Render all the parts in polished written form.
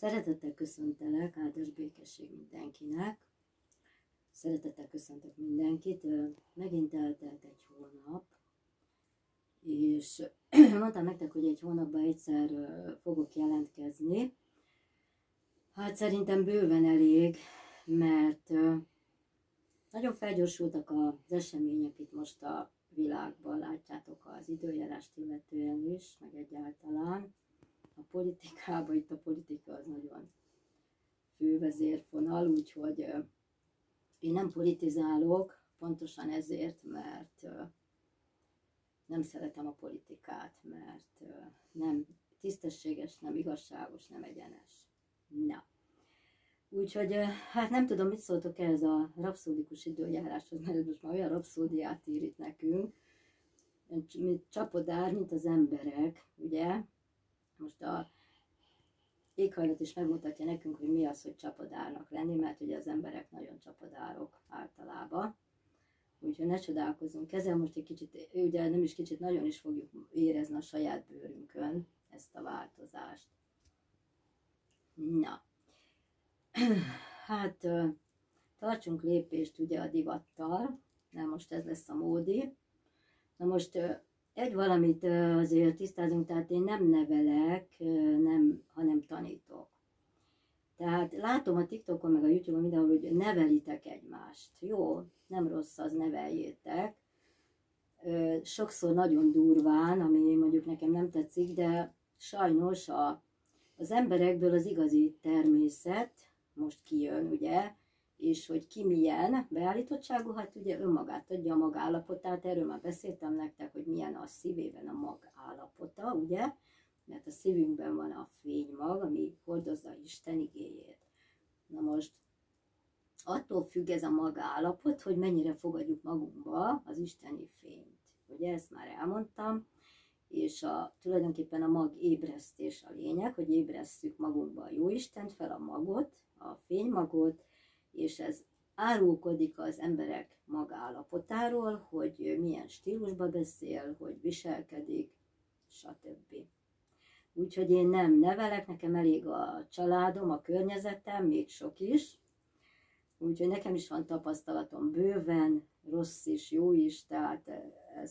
Szeretettel köszöntelek, áldás békesség mindenkinek. Szeretettel köszöntök mindenkit. Megint eltelt egy hónap, és mondtam nektek, hogy egy hónapban egyszer fogok jelentkezni. Hát szerintem bőven elég, mert nagyon felgyorsultak az események itt most a világban, látjátok az időjárást illetően is, meg egyáltalán. A politikában, itt a politika az nagyon fővezérfonal, úgyhogy én nem politizálok, pontosan ezért, mert nem szeretem a politikát, mert nem tisztességes, nem igazságos, nem egyenes. Na. Úgyhogy hát nem tudom, mit szóltok ehhez a rapszódikus időjáráshoz, mert most már olyan rapszódiát ír itt nekünk, mint csapodár, mint az emberek, ugye? Most a éghajlat is megmutatja nekünk, hogy mi az, hogy csapodárnak lenni, mert ugye az emberek nagyon csapodárok általában. Úgyhogy ne csodálkozzunk ezzel, most egy kicsit, ugye nem is kicsit, nagyon is fogjuk érezni a saját bőrünkön ezt a változást. Na, hát tartsunk lépést ugye a divattal, na most ez lesz a módi. Na most egy valamit azért tisztázunk, tehát én nem nevelek, hanem tanítok. Tehát látom a TikTokon, meg a YouTube-on mindenhol, hogy nevelitek egymást. Jó, nem rossz az, neveljétek. Sokszor nagyon durván, ami mondjuk nekem nem tetszik, de sajnos az emberekből az igazi természet most kijön, ugye, és hogy ki milyen beállítottságú, hát ugye önmagát adja a magállapotát, erről már beszéltem nektek, hogy milyen a szívében a magállapota, ugye, mert a szívünkben van a fénymag, ami hordozza Isten igéjét. Na most attól függ ez a magállapot, hogy mennyire fogadjuk magunkba az isteni fényt. Ugye ezt már elmondtam, és tulajdonképpen a mag ébresztés a lényeg, hogy ébresszük magunkba a Jóistent fel, a magot, a fénymagot, és ez árulkodik az emberek magállapotáról, hogy milyen stílusba beszél, hogy viselkedik, stb. Úgyhogy én nem nevelek, nekem elég a családom, a környezetem, még sok is. Úgyhogy nekem is van tapasztalatom bőven, rossz is, jó is, tehát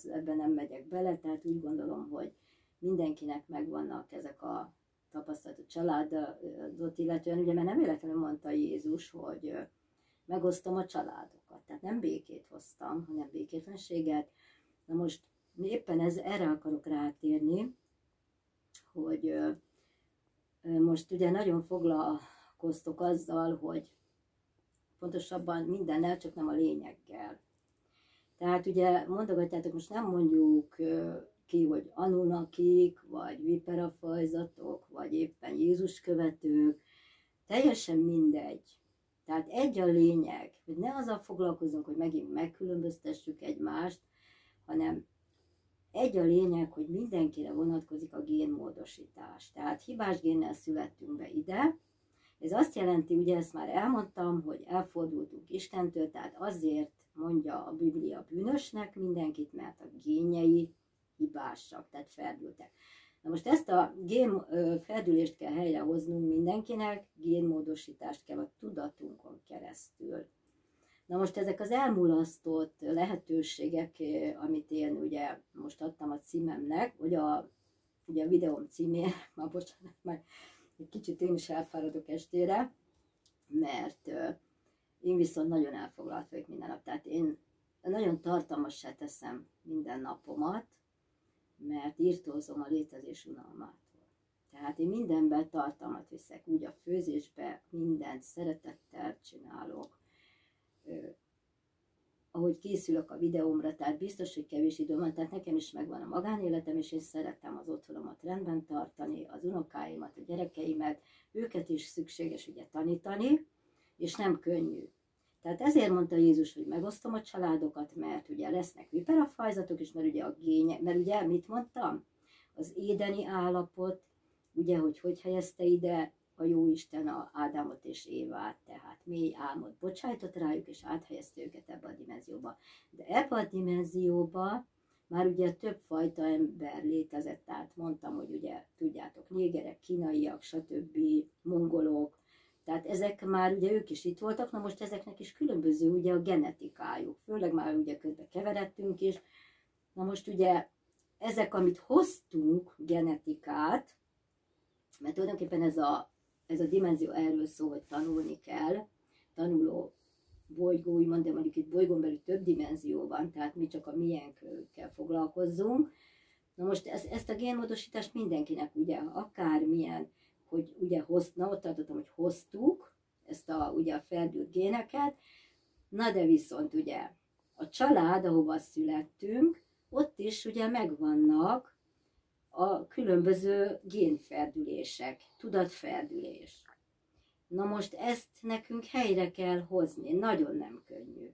ebben nem megyek bele, tehát úgy gondolom, hogy mindenkinek megvannak ezek a tapasztalatok családot illetően, ugye, mert nem véletlenül mondta Jézus, hogy megosztom a családokat, tehát nem békét hoztam, hanem békétlenséget. Na most éppen erre akarok rátérni, hogy most ugye nagyon foglalkoztok azzal, hogy pontosabban mindennel, csak nem a lényeggel. Tehát ugye mondogatjátok, most nem mondjuk ki, hogy Anunnakik, vagy viperafajzatok, vagy éppen Jézus követők, teljesen mindegy. Tehát egy a lényeg, hogy ne azzal foglalkozunk, hogy megint megkülönböztessük egymást, hanem egy a lényeg, hogy mindenkire vonatkozik a génmódosítás. Tehát hibás génnel születtünk be ide. Ez azt jelenti, ugye ezt már elmondtam, hogy elfordultunk Istentől, tehát azért mondja a Biblia bűnösnek mindenkit, mert a génjei hibásak, tehát ferdültek. Na most ezt a ferdülést kell helyrehoznunk mindenkinek, génmódosítást kell a tudatunkon keresztül. Na most ezek az elmulasztott lehetőségek, amit én ugye most adtam a címemnek, ugye a videóm címén, bocsánat, már egy kicsit én is elfáradok estére, mert én viszont nagyon elfoglalt vagyok minden nap, tehát én nagyon tartalmassá teszem minden napomat, mert írtózom a létezés unalmától. Tehát én mindenben tartalmat viszek, úgy a főzésbe mindent szeretettel csinálok, ahogy készülök a videómra, tehát biztos, hogy kevés időm van, tehát nekem is megvan a magánéletem, és én szeretem az otthonomat rendben tartani, az unokáimat, a gyerekeimet, őket is szükséges ugye tanítani, és nem könnyű. Tehát ezért mondta Jézus, hogy megosztom a családokat, mert ugye lesznek viperafajzatok is, mert ugye mit mondtam? Az édeni állapot, ugye, hogy helyezte ide a Jóisten a Ádámot és Évát, tehát mély álmot bocsájtott rájuk, és áthelyezte őket ebbe a dimenzióba. De ebbe a dimenzióba már ugye többfajta ember létezett, tehát mondtam, hogy ugye tudjátok, négerek, kínaiak, stb., mongolok, tehát ezek már ugye ők is itt voltak, na most ezeknek is különböző ugye a genetikájuk, főleg már ugye közben keveredtünk is, na most ugye ezek, amit hoztunk genetikát, mert tulajdonképpen ez a dimenzió erről szól, hogy tanulni kell, tanuló bolygó, úgymond, de mondjuk itt bolygón belül több dimenzió van, tehát mi csak a miénkkel foglalkozzunk. Na most ezt a génmódosítást mindenkinek ugye akármilyen, hogy ugye ott tartottam, hogy hoztuk ezt ugye a feldült géneket, na de viszont ugye a család, ahova születtünk, ott is ugye megvannak a különböző génferdülések, tudatferdülés. Na most ezt nekünk helyre kell hozni, nagyon nem könnyű.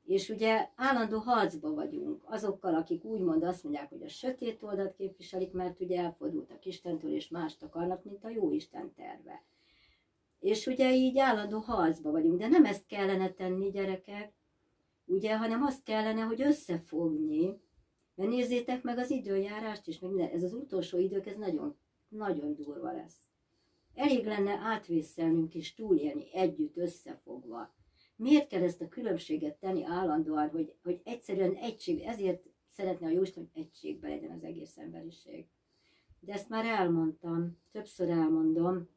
És ugye állandó harcba vagyunk azokkal, akik úgymond azt mondják, hogy a sötét oldalt képviselik, mert ugye elfordultak Istentől és mást akarnak, mint a jó Isten terve. És ugye így állandó harcba vagyunk, de nem ezt kellene tenni, gyerekek, ugye, hanem azt kellene, hogy összefogni, mert nézzétek meg az időjárást is, meg minden, ez az utolsó idők, ez nagyon, nagyon durva lesz. Elég lenne átvészelnünk és túlélni együtt, összefogva. Miért kell ezt a különbséget tenni állandóan, hogy egyszerűen egység, ezért szeretne a Jóisten, hogy egységben legyen az egész emberiség. De ezt már elmondtam, többször elmondom,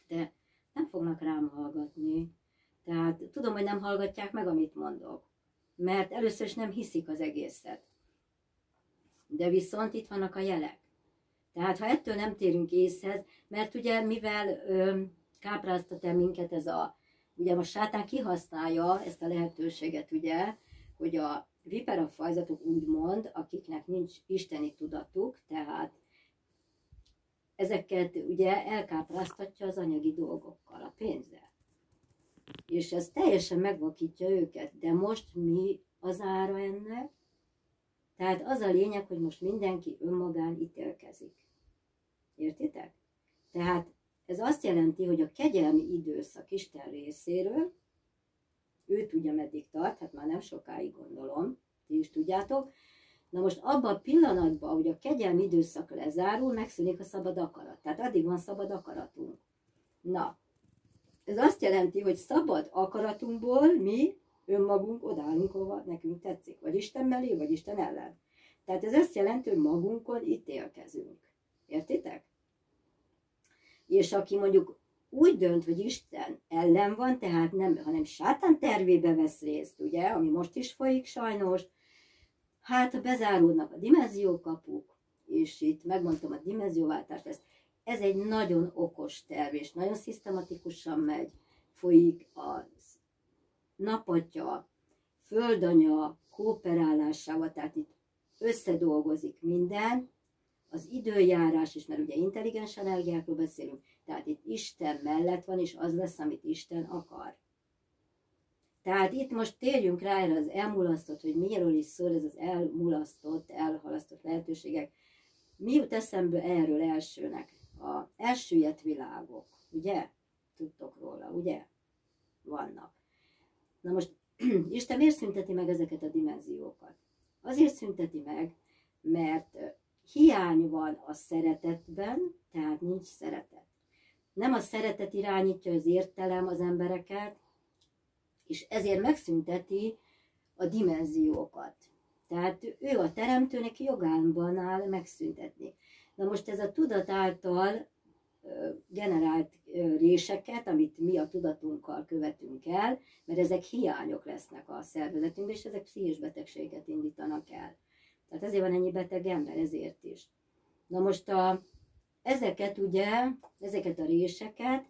de nem fognak rám hallgatni. Tehát tudom, hogy nem hallgatják meg, amit mondok, mert először is nem hiszik az egészet. De viszont itt vannak a jelek. Tehát ha ettől nem térünk észhez, mert ugye mivel kápráztat el minket ugye a sátán kihasználja ezt a lehetőséget, ugye, hogy a viperafajzatok úgymond, akiknek nincs isteni tudatuk, tehát ezeket ugye elkápráztatja az anyagi dolgokkal, a pénzzel. És ez teljesen megvakítja őket, de most mi az ára ennek? Tehát az a lényeg, hogy most mindenki önmagán ítélkezik. Értitek? Tehát ez azt jelenti, hogy a kegyelmi időszak Isten részéről, ő tudja meddig tart, hát már nem sokáig gondolom, ti is tudjátok. Na most abban a pillanatban, hogy a kegyelmi időszak lezárul, megszűnik a szabad akarat. Tehát addig van szabad akaratunk. Na, ez azt jelenti, hogy szabad akaratunkból mi önmagunk odállunk, hova nekünk tetszik. Vagy Isten mellé, vagy Isten ellen. Tehát ez azt jelenti, hogy magunkon ítélkezünk. Értitek? És aki mondjuk úgy dönt, hogy Isten ellen van, tehát nem, hanem sátán tervébe vesz részt, ugye, ami most is folyik sajnos, hát bezáródnak a dimenziókapuk, és itt megmondtam a dimenzióváltást, ez egy nagyon okos terv, és nagyon szisztematikusan megy, folyik a napatya, földanya kooperálásával, tehát itt összedolgozik minden, az időjárás is, mert ugye intelligens energiákról beszélünk, tehát itt Isten mellett van, és az lesz, amit Isten akar. Tehát itt most térjünk rá erre az elmulasztott, hogy miről is szól ez az elmulasztott, elhalasztott lehetőségek. Mi jut eszembe erről elsőnek? A elsüllyedt világok, ugye? Tudtok róla, ugye? Vannak. Na most Isten miért szünteti meg ezeket a dimenziókat? Azért szünteti meg, mert hiány van a szeretetben, tehát nincs szeretet. Nem a szeretet irányítja az értelem az embereket, és ezért megszünteti a dimenziókat. Tehát ő a teremtő, neki jogánban áll megszüntetni. Na most ez a tudat által generált réseket, amit mi a tudatunkkal követünk el, mert ezek hiányok lesznek a szervezetünkben, és ezek pszichés betegséget indítanak el. Tehát ezért van ennyi beteg ember, ezért is. Na most ezeket ugye, ezeket a réseket,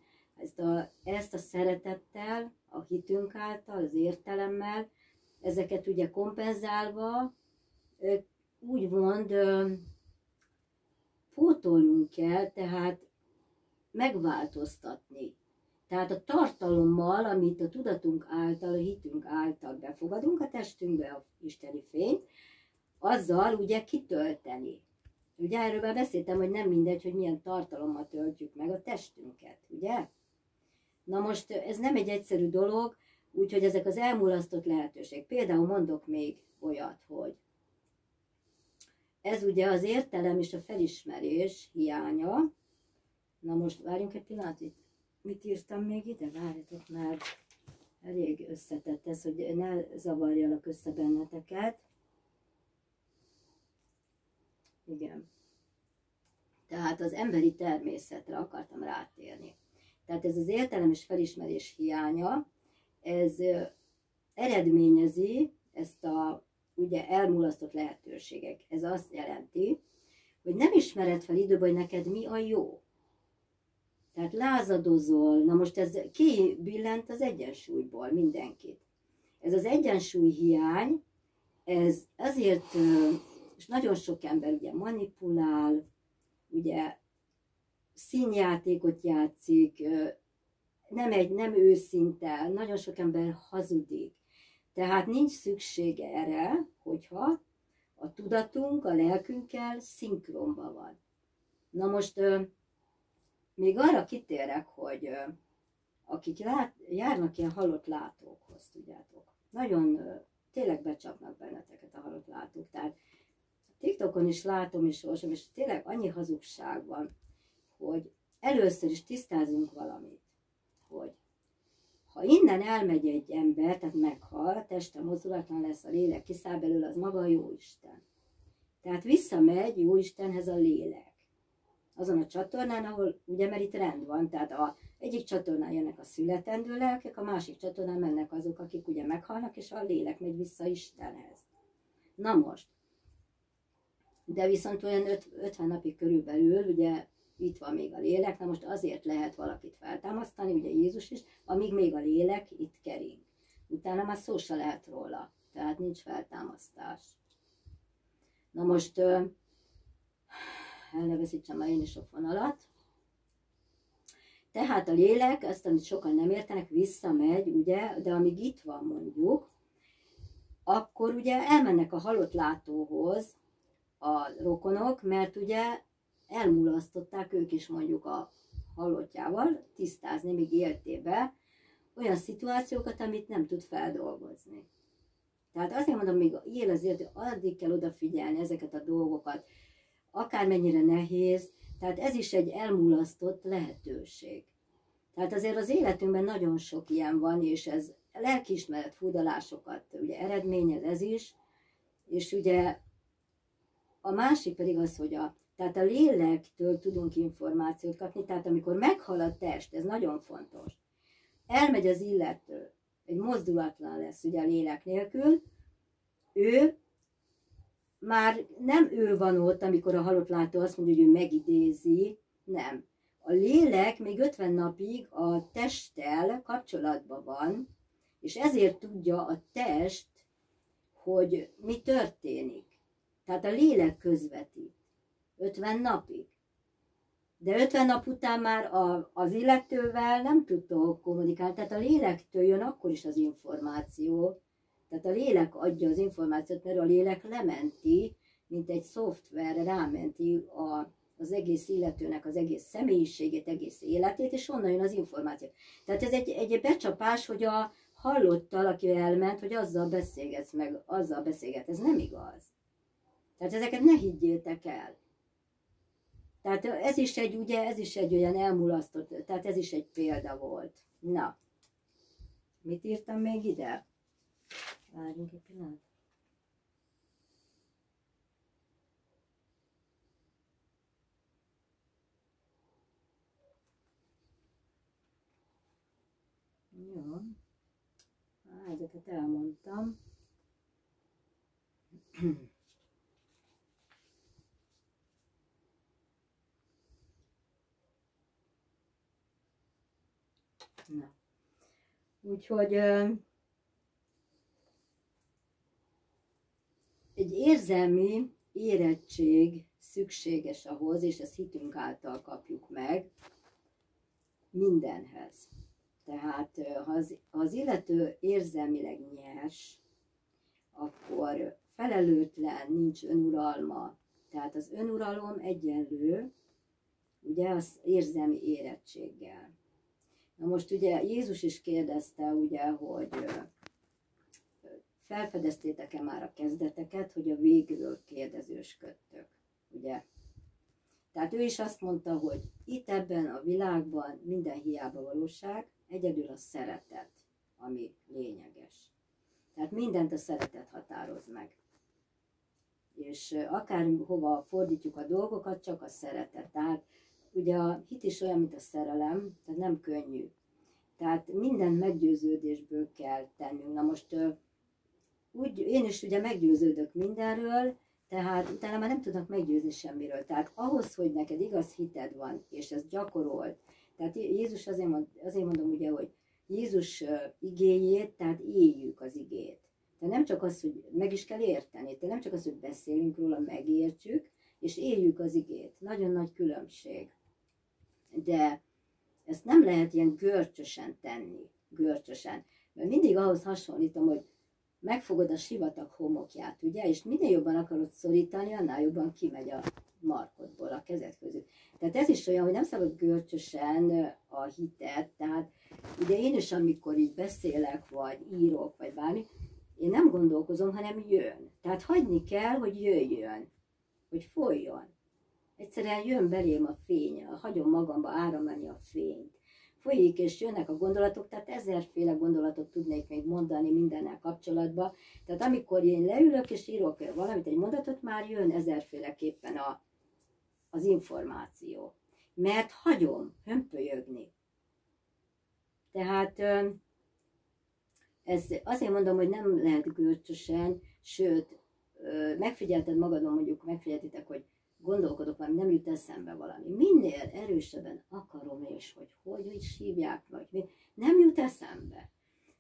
ezt a szeretettel, a hitünk által, az értelemmel, ezeket ugye kompenzálva, úgymond pótolnunk kell, tehát megváltoztatni. Tehát a tartalommal, amit a tudatunk által, a hitünk által befogadunk a testünkbe, a isteni fényt, azzal ugye kitölteni. Ugye erről már beszéltem, hogy nem mindegy, hogy milyen tartalommal töltjük meg a testünket, ugye? Na most ez nem egy egyszerű dolog, úgyhogy ezek az elmulasztott lehetőség. Például mondok még olyat, hogy ez ugye az értelem és a felismerés hiánya. Na most várjunk egy pillanatot, mit írtam még ide? Várjatok, mert elég összetett ez, hogy ne zavarjalak össze benneteket. Igen. Tehát az emberi természetre akartam rátérni. Tehát ez az értelem és felismerés hiánya, ez eredményezi ezt a ugye elmulasztott lehetőségek. Ez azt jelenti, hogy nem ismered fel időben, hogy neked mi a jó. Tehát lázadozol, na most ez kibillent az egyensúlyból mindenkit. Ez az egyensúly hiány, ez azért, és nagyon sok ember ugye manipulál, ugye színjátékot játszik, nem őszinte, nagyon sok ember hazudik. Tehát nincs szüksége erre, hogyha a tudatunk a lelkünkkel szinkronban van. Na most még arra kitérek, hogy akik járnak ilyen halott látókhoz, tudjátok, nagyon tényleg becsapnak benneteket a halott látók. Tehát TikTokon is látom és olvasom, és tényleg annyi hazugság van, hogy először is tisztázunk valamit, hogy ha innen elmegy egy ember, tehát meghal, a teste mozdulatlan lesz, a lélek kiszáll belőle, az maga a Jóisten. Tehát visszamegy Jóistenhez a lélek. Azon a csatornán, ahol ugye, mert itt rend van, tehát egyik csatornán jönnek a születendő lelkek, a másik csatornán mennek azok, akik ugye meghalnak, és a lélek megy vissza Istenhez. Na most, de viszont olyan 50 napig körülbelül, ugye itt van még a lélek, na most azért lehet valakit feltámasztani, ugye Jézus is, amíg még a lélek itt kering. Utána már szó se lehet róla, tehát nincs feltámasztás. Na most elneveszítsem már én is a fonalat. Tehát a lélek, azt, amit sokan nem értenek, visszamegy, ugye, de amíg itt van mondjuk, akkor ugye elmennek a halott látóhoz a rokonok, mert ugye elmulasztották ők is mondjuk a halottjával tisztázni, még életébe olyan szituációkat, amit nem tud feldolgozni. Tehát azért mondom, még él azért, addig kell odafigyelni ezeket a dolgokat, akármennyire nehéz, tehát ez is egy elmulasztott lehetőség. Tehát azért az életünkben nagyon sok ilyen van, és ez lelkiismeret furdalásokat ugye eredményez ez is, és ugye a másik pedig az, hogy tehát a lélektől tudunk információt kapni, tehát amikor meghal a test, ez nagyon fontos, elmegy az illető, egy mozdulatlan lesz ugye a lélek nélkül, ő már nem ő van ott, amikor a halott látó azt mondja, hogy ő megidézi, nem. A lélek még 50 napig a testtel kapcsolatban van, és ezért tudja a test, hogy mi történik. Tehát a lélek közvetít 50 napig. De 50 nap után már az illetővel nem tudtok kommunikálni, tehát a lélektől jön akkor is az információ. Tehát a lélek adja az információt, mert a lélek lementi, mint egy szoftver, rámenti az egész illetőnek az egész személyiségét, egész életét, és onnan jön az információ. Tehát ez egy becsapás, hogy a hallottal, aki elment, hogy azzal beszélgetsz meg, azzal beszélget. Ez nem igaz. Tehát ezeket ne higgyétek el. Tehát ez is egy olyan elmulasztott, tehát ez is egy példa volt. Na, mit írtam még ide? Várjunk egy pillanat. Jó. Ezeket elmondtam. Na. Úgyhogy egy érzelmi érettség szükséges ahhoz, és ezt hitünk által kapjuk meg mindenhez. Tehát ha az illető érzelmileg nyers, akkor felelőtlen, nincs önuralma. Tehát az önuralom egyenlő, ugye, az érzelmi érettséggel. Na most ugye Jézus is kérdezte, ugye, hogy felfedeztétek-e már a kezdeteket, hogy a végről kérdezősködtök, ugye? Tehát ő is azt mondta, hogy itt ebben a világban minden hiába valóság, egyedül a szeretet, ami lényeges. Tehát mindent a szeretet határoz meg. És akárhova fordítjuk a dolgokat, csak a szeretet. Tehát ugye a hit is olyan, mint a szerelem, tehát nem könnyű. Tehát mindent meggyőződésből kell tennünk. Na most én is ugye meggyőződök mindenről, tehát utána már nem tudnak meggyőzni semmiről. Tehát ahhoz, hogy neked igaz hited van, és ezt gyakorolt, tehát Jézus azért mondom ugye, hogy Jézus igéjét, tehát éljük az igét. Tehát nem csak az, hogy meg is kell érteni, tehát nem csak az, hogy beszélünk róla, megértsük, és éljük az igét. Nagyon nagy különbség. De ezt nem lehet ilyen görcsösen tenni, görcsösen. Mert mindig ahhoz hasonlítom, hogy megfogod a sivatag homokját, ugye, és minél jobban akarod szorítani, annál jobban kimegy a markodból, a kezed közül. Tehát ez is olyan, hogy nem szabad görcsösen a hitet, tehát ugye én is, amikor így beszélek, vagy írok, vagy bármi, én nem gondolkozom, hanem jön. Tehát hagyni kell, hogy jöjjön, hogy folyjon. Egyszerűen jön belém a fény, hagyom magamba áramlani a fényt. Folyik és jönnek a gondolatok, tehát ezerféle gondolatot tudnék még mondani mindennel kapcsolatban. Tehát amikor én leülök és írok valamit, egy mondatot, már jön ezerféleképpen az információ. Mert hagyom hömpölyögni. Tehát ez azért mondom, hogy nem lehet görcsösen, sőt, megfigyelted magadon, mondjuk megfigyeltitek, hogy gondolkodok, mert nem jut eszembe valami. Minél erősebben akarom, és hogy is hívják, vagy mi, nem jut eszembe.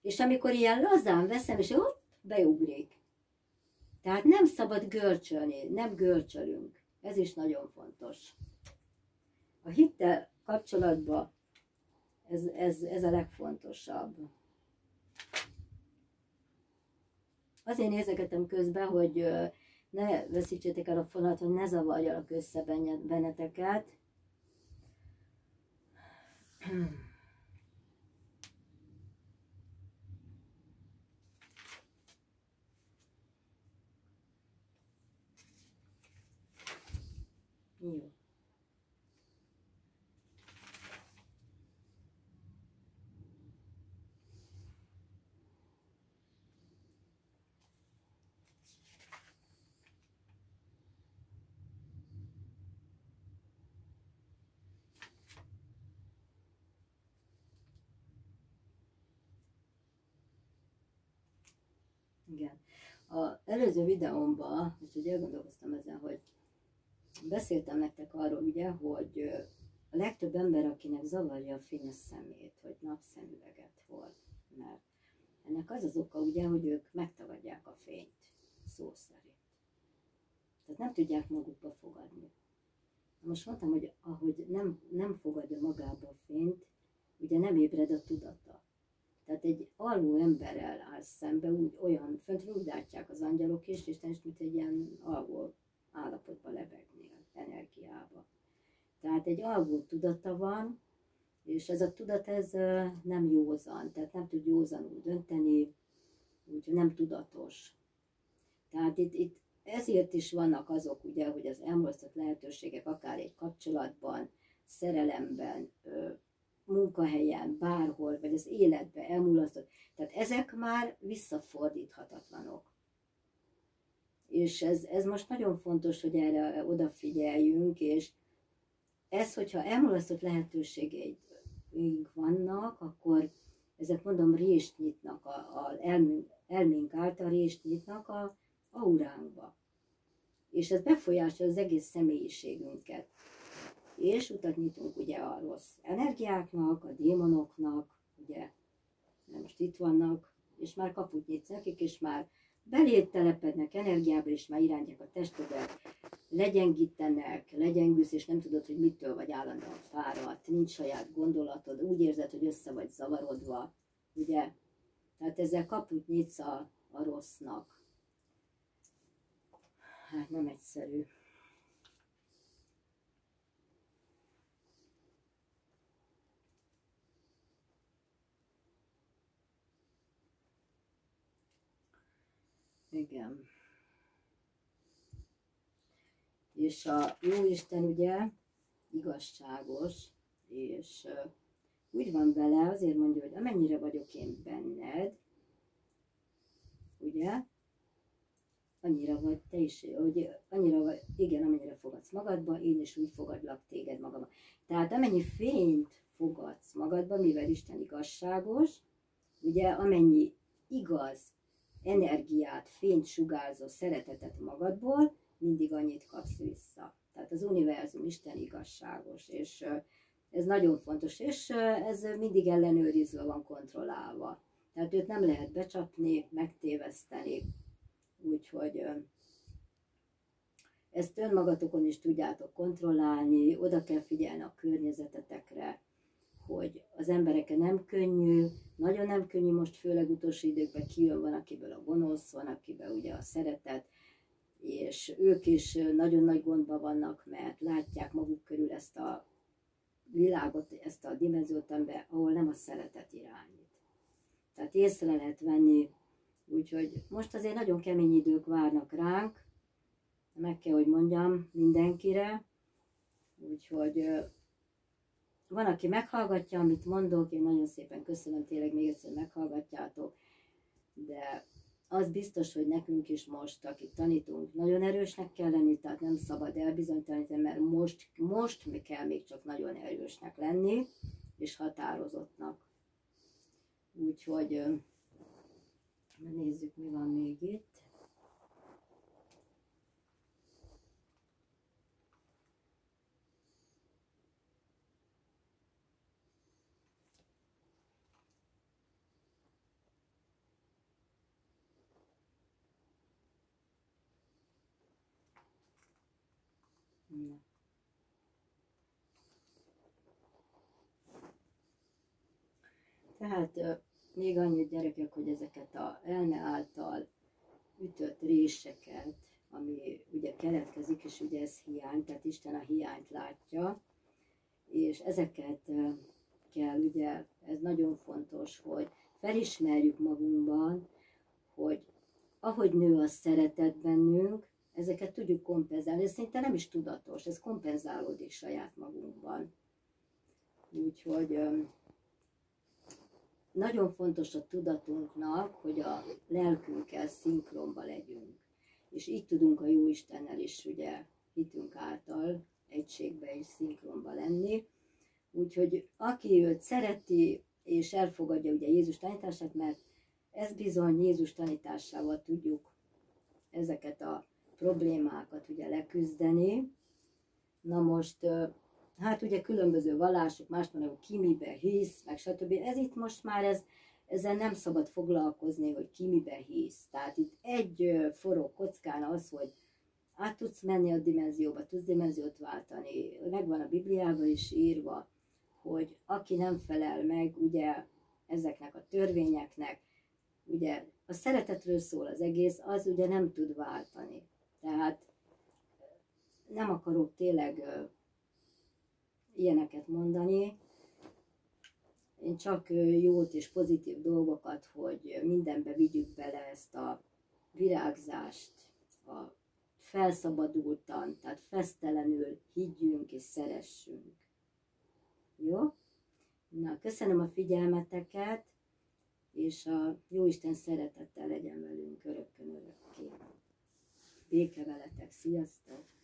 És amikor ilyen lazán veszem, és hopp, beugrik. Tehát nem szabad görcsölni, nem görcsölünk. Ez is nagyon fontos. A hittel kapcsolatban ez a legfontosabb. Azért nézegetem közben, hogy ne veszítsétek el a fonalat, hogy ne zavarjalak össze benneteket. Jó. Igen. Az előző videómban, úgyhogy elgondolkoztam ezen, hogy beszéltem nektek arról, ugye, hogy a legtöbb ember, akinek zavarja a fény a szemét, hogy napszemüveget hord, mert ennek az az oka, ugye, hogy ők megtagadják a fényt, szó szerint. Tehát nem tudják magukba fogadni. Most mondtam, hogy ahogy nem fogadja magába a fényt, ugye nem ébred a tudata. Tehát egy alvó emberrel áll szembe, olyan föntről úgy látják az angyalok és Isten is, mint egy ilyen alvó állapotban lebegnél, energiába. Tehát egy alvó tudata van, és ez a tudat ez nem józan, tehát nem tud józanul dönteni, úgyhogy nem tudatos. Tehát itt ezért is vannak azok, ugye, hogy az elmulasztott lehetőségek akár egy kapcsolatban, szerelemben, munkahelyen, bárhol, vagy az életbe elmulasztott. Tehát ezek már visszafordíthatatlanok. És ez most nagyon fontos, hogy erre odafigyeljünk, és ez, hogyha elmulasztott lehetőségeink vannak, akkor ezek mondom rést nyitnak, az elménk által rést nyitnak a auránkba. És ez befolyásolja az egész személyiségünket. És utat nyitunk ugye a rossz energiáknak, a démonoknak, ugye, mert most itt vannak, és már kaput nyitsz nekik, és már beléd telepednek energiába, és már irányítják a testedet, legyengítenek, legyengülsz, és nem tudod, hogy mitől vagy állandóan fáradt, nincs saját gondolatod, úgy érzed, hogy össze vagy zavarodva, ugye? Tehát ezzel kaput nyitsz a rossznak. Hát nem egyszerű. Igen. És a Jóisten ugye igazságos, és úgy van vele, azért mondja, hogy amennyire vagyok én benned, ugye, annyira vagy te is, hogy annyira vagy, igen, amennyire fogadsz magadba, én is úgy fogadlak téged magamba. Tehát amennyi fényt fogadsz magadba, mivel Isten igazságos, ugye amennyi igaz energiát, fényt sugárzó szeretetet magadból, mindig annyit kapsz vissza. Tehát az univerzum, Isten igazságos, és ez nagyon fontos, és ez mindig ellenőrizve van, kontrollálva. Tehát őt nem lehet becsapni, megtéveszteni, úgyhogy ezt önmagatokon is tudjátok kontrollálni, oda kell figyelni a környezetetekre, hogy az embereke nem könnyű, nagyon nem könnyű most, főleg utolsó időkben kijön, van akiből a gonosz, van akiből ugye a szeretet, és ők is nagyon nagy gondban vannak, mert látják maguk körül ezt a világot, ezt a dimenziót, ahol nem a szeretet irányít. Tehát észre lehet venni, úgyhogy most azért nagyon kemény idők várnak ránk, meg kell, hogy mondjam, mindenkire, úgyhogy van, aki meghallgatja, amit mondok, én nagyon szépen köszönöm, tényleg még egyszer meghallgatjátok, de az biztos, hogy nekünk is most, akik tanítunk, nagyon erősnek kell lenni, tehát nem szabad elbizonytalanítani, mert most kell még csak nagyon erősnek lenni, és határozottnak. Úgyhogy nézzük, mi van még itt. Na. Tehát még annyit, gyerekek, hogy ezeket a elme által ütött réseket, ami ugye keletkezik, és ugye ez hiány, tehát Isten a hiányt látja, és ezeket kell, ugye, ez nagyon fontos, hogy felismerjük magunkban, hogy ahogy nő a szeretet bennünk, ezeket tudjuk kompenzálni, ez szinte nem is tudatos, ez kompenzálódik saját magunkban. Úgyhogy nagyon fontos a tudatunknak, hogy a lelkünkkel szinkronba legyünk. És így tudunk a Jóistennel is ugye hitünk által egységbe és szinkronba lenni. Úgyhogy aki őt szereti és elfogadja ugye Jézus tanítását, mert ez bizony Jézus tanításával tudjuk ezeket a problémákat ugye leküzdeni. Na most, hát ugye különböző vallások, más mondja, hogy ki mibe hisz, meg stb. Ez itt most már ezzel nem szabad foglalkozni, hogy ki mibe hisz. Tehát itt egy forró kockán az, hogy át tudsz menni a dimenzióba, tudsz dimenziót váltani. Megvan a Bibliában is írva, hogy aki nem felel meg ugye ezeknek a törvényeknek, ugye a szeretetről szól az egész, az ugye nem tud váltani. Tehát nem akarok tényleg ilyeneket mondani, én csak jót és pozitív dolgokat, hogy mindenbe vigyük bele ezt a virágzást, a felszabadultan, tehát fesztelenül higgyünk és szeressünk. Jó? Na, köszönöm a figyelmeteket, és a Jóisten szeretettel legyen velünk örökkön örökké. Béke veletek, sziasztok!